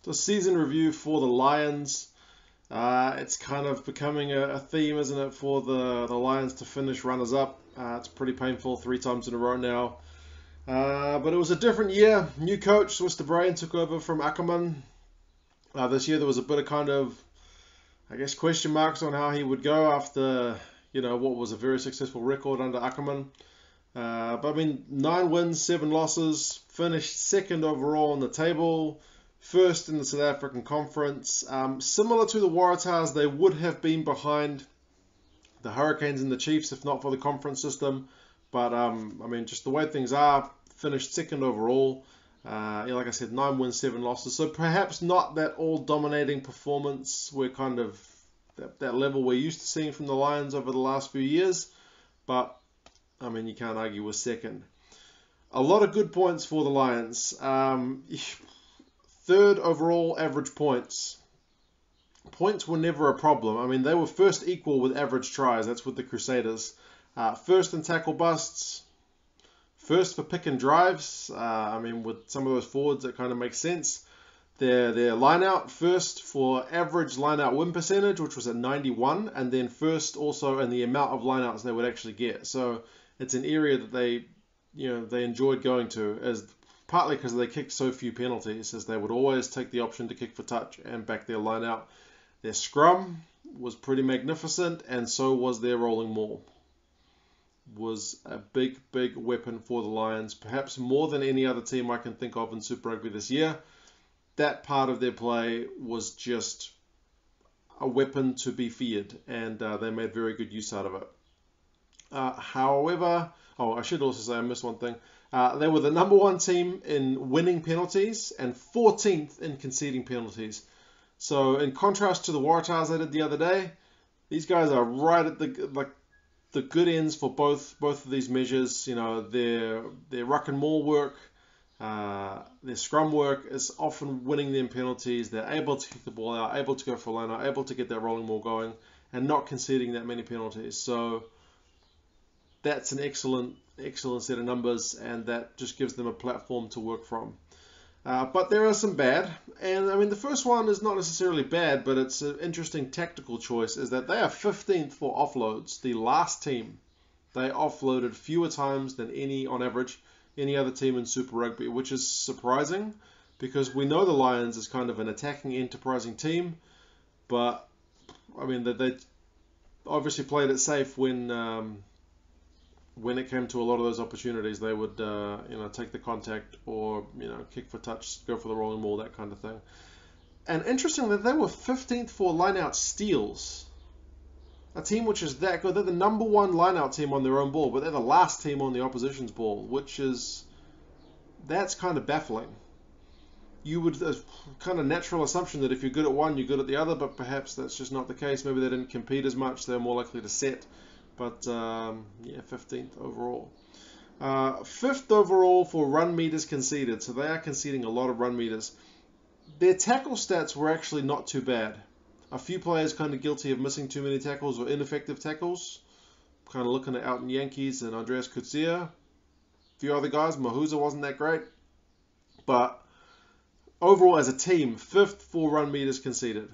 The season review for the Lions. It's kind of becoming a theme, isn't it, for the Lions to finish runners-up. It's pretty painful 3 times in a row now. But it was a different year. New coach, Swiss de Bruin, took over from Ackerman. This year there was a bit of kind of, I guess, question marks on how he would go after, what was a very successful record under Ackerman. But I mean, 9 wins, 7 losses, finished second overall on the table, first in the South African Conference. Similar to the Waratahs, they would have been behind the Hurricanes and the Chiefs if not for the conference system. But I mean, just the way things are, finished second overall. Like I said, 9 wins, 7 losses. So perhaps not that all-dominating performance. We're kind of that level we're used to seeing from the Lions over the last few years. But I mean, you can't argue with second. A lot of good points for the Lions. Third overall average points. Points were never a problem. I mean, they were first equal with average tries. That's with the Crusaders. First in tackle busts. First for pick and drives. I mean, with some of those forwards, that kind of makes sense. Their line-out, first for average line-out win percentage, which was at 91, and then first also in the amount of line-outs they would actually get. So it's an area that they enjoyed going to, as partly because they kicked so few penalties, as they would always take the option to kick for touch and back their line-out. Their scrum was pretty magnificent, and so was their rolling maul. Was a big, big weapon for the Lions, perhaps more than any other team I can think of in Super Rugby this year. That part of their play was just a weapon to be feared, and they made very good use out of it. However, I should also say I missed one thing. They were the number 1 team in winning penalties and 14th in conceding penalties. So in contrast to the Waratahs I did the other day, these guys are right at the good ends for both of these measures. Their ruck and maul work, their scrum work is often winning them penalties. They're able to kick the ball out, able to go for line out, able to get that rolling maul going, and not conceding that many penalties. So that's an excellent set of numbers, and that just gives them a platform to work from. But there are some bad, and I mean the first one is not necessarily bad, but it's an interesting tactical choice, is that they are 15th for offloads. The last team, they offloaded fewer times than on average, any other team in Super Rugby, which is surprising because we know the Lions is kind of an attacking, enterprising team, but I mean they obviously played it safe when it came to a lot of those opportunities. They would take the contact or kick for touch, go for the rolling maul, that kind of thing. And interestingly, they were 15th for line-out steals. A team which is that good. They're the number 1 line-out team on their own ball, but they're the last team on the opposition's ball, that's kind of baffling. You would kind of natural assumption that if you're good at one, you're good at the other, but perhaps that's just not the case. Maybe they didn't compete as much. They're more likely to set. But 15th overall. 5th overall for run meters conceded. So they are conceding a lot of run meters. Their tackle stats were actually not too bad. A few players kind of guilty of missing too many tackles or ineffective tackles. Kind of looking at Alton Yankees and Andreas Kutsia. A few other guys. Mahuza wasn't that great. But overall as a team, 5th for run meters conceded.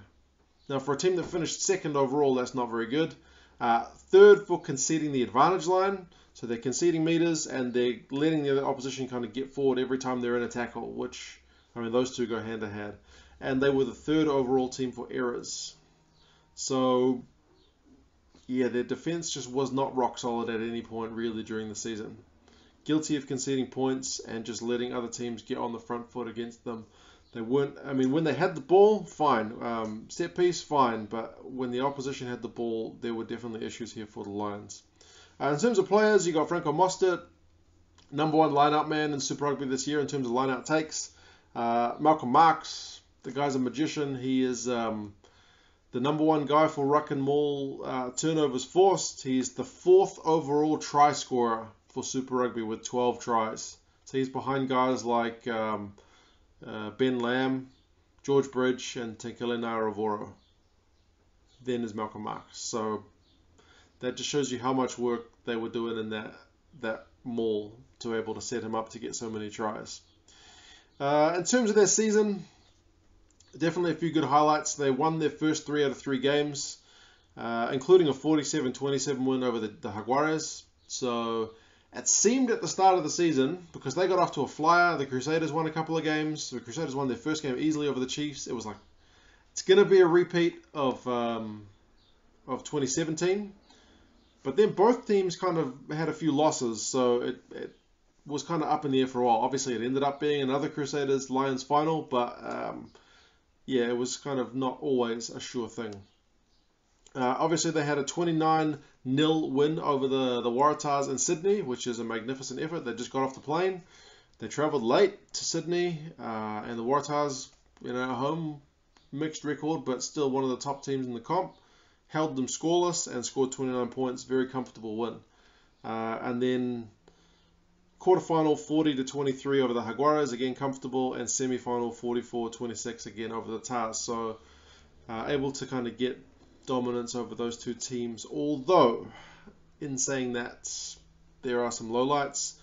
Now for a team that finished 2nd overall, that's not very good. 3rd for conceding the advantage line. So they're conceding meters and they're letting the opposition kind of get forward every time they're in a tackle, which, I mean, those two go hand in hand. And they were the 3rd overall team for errors. So, yeah, their defense just was not rock solid at any point really during the season. Guilty of conceding points and just letting other teams get on the front foot against them. They weren't, I mean, when they had the ball, fine. Set piece, fine. But when the opposition had the ball, there were definitely issues here for the Lions. In terms of players, you got Franco Mostert, number 1 line-out man in Super Rugby this year in terms of line-out takes. Malcolm Marx, the guy's a magician. He is the number 1 guy for ruck and maul turnovers forced. He's the 4th overall try scorer for Super Rugby with 12 tries. So he's behind guys like Ben Lamb, George Bridge, and Tekele Nairavoro. Then is Malcolm Marx. So that just shows you how much work they were doing in that maul to be able to set him up to get so many tries. In terms of their season, Definitely a few good highlights. They won their first 3 out of 3 games, including a 47-27 win over the Jaguares. So it seemed at the start of the season, because they got off to a flyer, the Crusaders won a couple of games. The Crusaders won their first game easily over the Chiefs. It was like, it's going to be a repeat of 2017. But then both teams kind of had a few losses, so it was kind of up in the air for a while. Obviously, it ended up being another Crusaders-Lions final, but yeah, it was kind of not always a sure thing. Obviously, they had a 29-0 win over the Waratahs in Sydney, which is a magnificent effort. They just got off the plane. They travelled late to Sydney, and the Waratahs, at home, mixed record, but still one of the top teams in the comp. Held them scoreless and scored 29 points. Very comfortable win. And then quarterfinal 40-23 over the Jaguares, again comfortable, and semi-final 44-26 again over the Tars. So able to kind of get dominance over those two teams. Although, in saying that, there are some lowlights,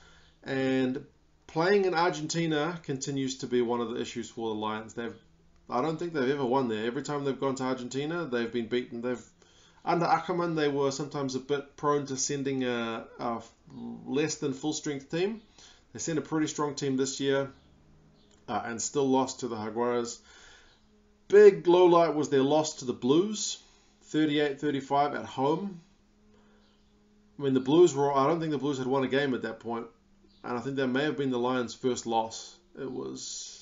and playing in Argentina continues to be one of the issues for the Lions. I don't think they've ever won there. Every time they've gone to Argentina, they've been beaten. Under Ackerman, they were sometimes a bit prone to sending a less than full strength team. They sent a pretty strong team this year and still lost to the Jaguares. Big low light was their loss to the Blues, 38-35 at home. I mean, I don't think the Blues had won a game at that point, and I think that may have been the Lions' first loss. It was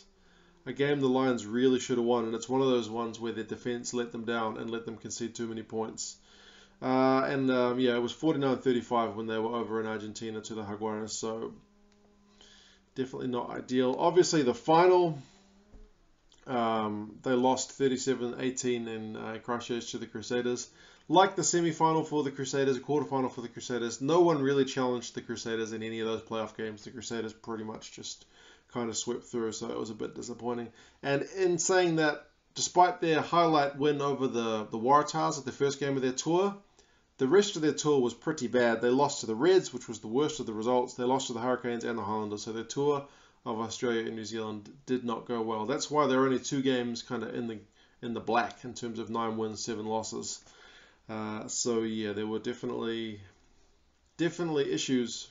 a game the Lions really should have won, and it's one of those ones where their defense let them down and let them concede too many points. It was 49-35 when they were over in Argentina to the Jaguares, so definitely not ideal. Obviously, the final, they lost 37-18 in Christchurch to the Crusaders. Like the semi-final for the Crusaders, a quarter-final for the Crusaders, no one really challenged the Crusaders in any of those playoff games. The Crusaders pretty much just kind of swept through, so it was a bit disappointing. And in saying that, despite their highlight win over the Waratahs at the first game of their tour, the rest of their tour was pretty bad. They lost to the Reds, which was the worst of the results. They lost to the Hurricanes and the Highlanders, so their tour of Australia and New Zealand did not go well. That's why there are only 2 games kind of in the black in terms of 9 wins, 7 losses. So yeah, there were definitely issues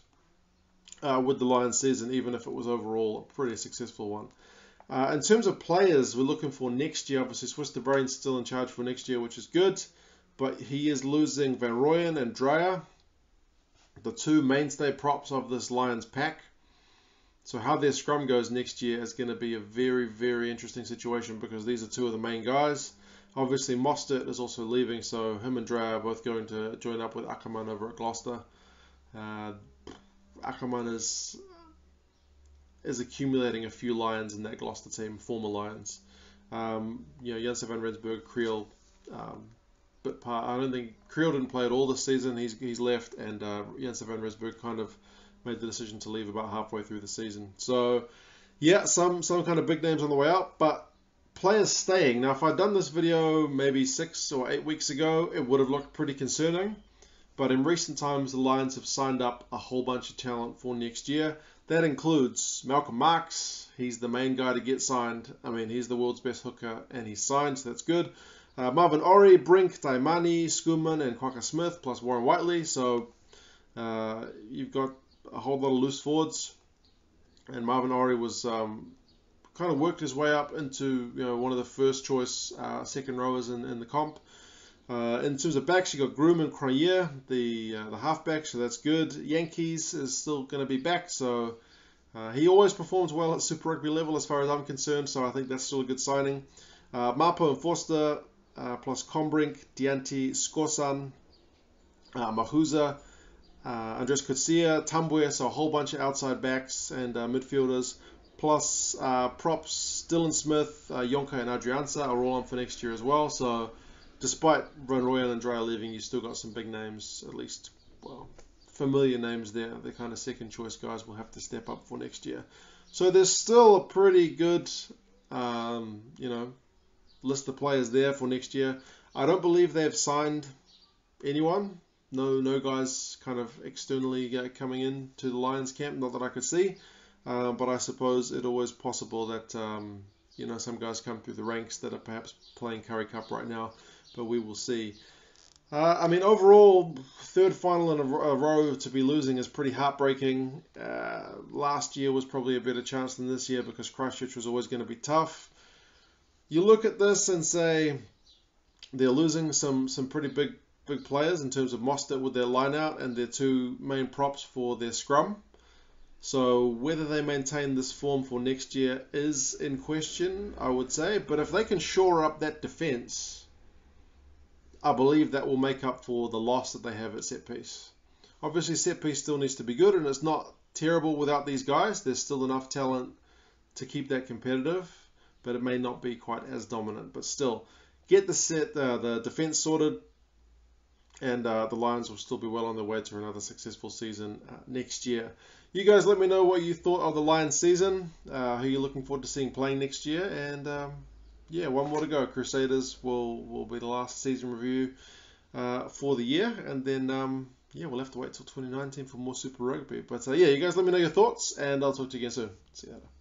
with the Lions season, even if it was overall a pretty successful one. In terms of players we're looking for next year, obviously Swiss de Bruyn's still in charge for next year, which is good, but he is losing Van Rooyen and Dreyer, the 2 mainstay props of this Lions pack. So how their scrum goes next year is going to be a very, very interesting situation, because these are 2 of the main guys. Obviously Mostert is also leaving, so him and Dreyer are both going to join up with Ackerman over at Gloucester. Ackerman is accumulating a few Lions in that Gloucester team, former Lions. Janssen van Rensburg, Creel, but I don't think Creel didn't play at all this season. He's left, and Janssen van Rensburg kind of made the decision to leave about halfway through the season. So yeah, some kind of big names on the way out, but players staying. Now, if I'd done this video maybe 6 or 8 weeks ago, it would have looked pretty concerning. But in recent times, the Lions have signed up a whole bunch of talent for next year. That includes Malcolm Marx. He's the main guy to get signed. I mean, he's the world's best hooker, and he's signed, so that's good. Marvin Ori, Brink, Taimani, Schoeman, and Quokka Smith, plus Warren Whiteley. So you've got a whole lot of loose forwards. And Marvin Ori was kind of worked his way up into one of the first choice second rowers in the comp. In terms of backs, you got Groom and Cronier, the halfback, so that's good. Yankees is still going to be back, so he always performs well at Super Rugby level as far as I'm concerned, so I think that's still a good signing. Mapo and Forster, plus Combrink, Dianti, Skorsan, Mahuza, Andres Kutsia, Tambwe, so a whole bunch of outside backs and midfielders, plus props, Dylan Smith, Yonka and Adrianza are all on for next year as well, so despite Van Rooyen and Dreyer leaving, you still got some big names, at least, familiar names there. The kind of second choice guys will have to step up for next year. So there's still a pretty good, list of players there for next year. I don't believe they've signed anyone. No guys kind of externally coming in to the Lions camp, not that I could see. But I suppose it's always possible that some guys come through the ranks that are perhaps playing Curry Cup right now, but we will see. Overall, third final in a row to be losing is pretty heartbreaking. Last year was probably a better chance than this year because Christchurch was always going to be tough. You look at this and say they're losing some pretty big players in terms of Mostert with their line-out and their two main props for their scrum. So whether they maintain this form for next year is in question, I would say. But if they can shore up that defence, I believe that will make up for the loss that they have at set piece. Obviously, set piece still needs to be good, and it's not terrible without these guys. There's still enough talent to keep that competitive, but it may not be quite as dominant. But still, get the defence sorted, and the Lions will still be well on their way to another successful season next year. You guys let me know what you thought of the Lions season, who you're looking forward to seeing playing next year, and one more to go. Crusaders will be the last season review for the year, and then we'll have to wait till 2019 for more Super Rugby. But you guys let me know your thoughts, and I'll talk to you again soon. See you later.